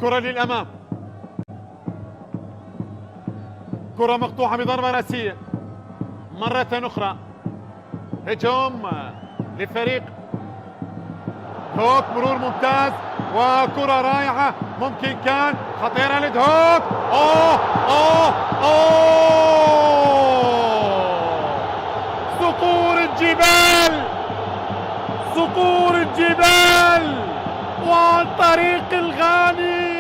كرة للأمام، كرة مقطوعة بضربة رأسية مرة أخرى. هجوم لفريق دهوك، مرور ممتاز وكرة رائعة، ممكن كان خطيرة لدهوك. أوه أوه أوه، صقور الجبال، صقور الجبال، وعن طريق الغاني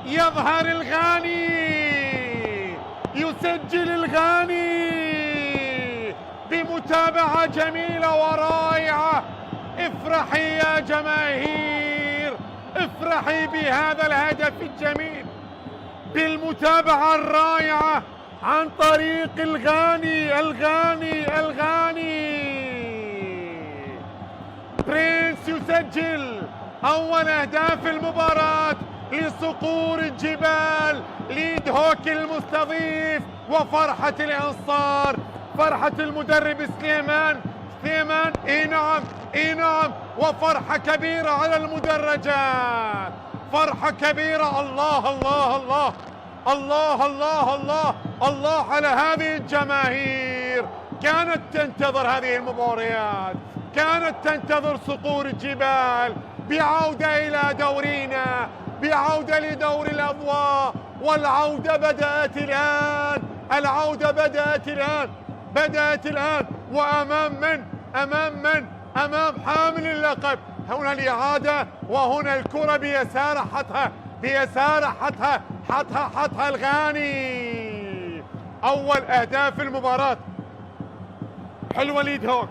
يظهر الغاني، يسجل الغاني بمتابعة جميلة ورائعة. افرحي يا جماهير، افرحي بهذا الهدف الجميل، بالمتابعة الرائعة عن طريق الغاني. برينس يسجل أول أهداف المباراة لصقور الجبال، لدهوك المستضيف، وفرحة الأنصار، فرحة المدرب سليمان. اي نعم، وفرحة كبيرة على المدرجات، فرحة كبيرة. الله الله الله الله الله الله الله على هذه الجماهير، كانت تنتظر هذه المباريات، كانت تنتظر صقور الجبال بعودة إلى دورينا، بعودة لدور الأضواء. والعودة بدأت الآن، العودة بدأت الآن. وأمام من؟ أمام حامل اللقب. هنا الإعادة، وهنا الكرة بيسار حطها الغاني. أول أهداف المباراة حلوة لدهوك،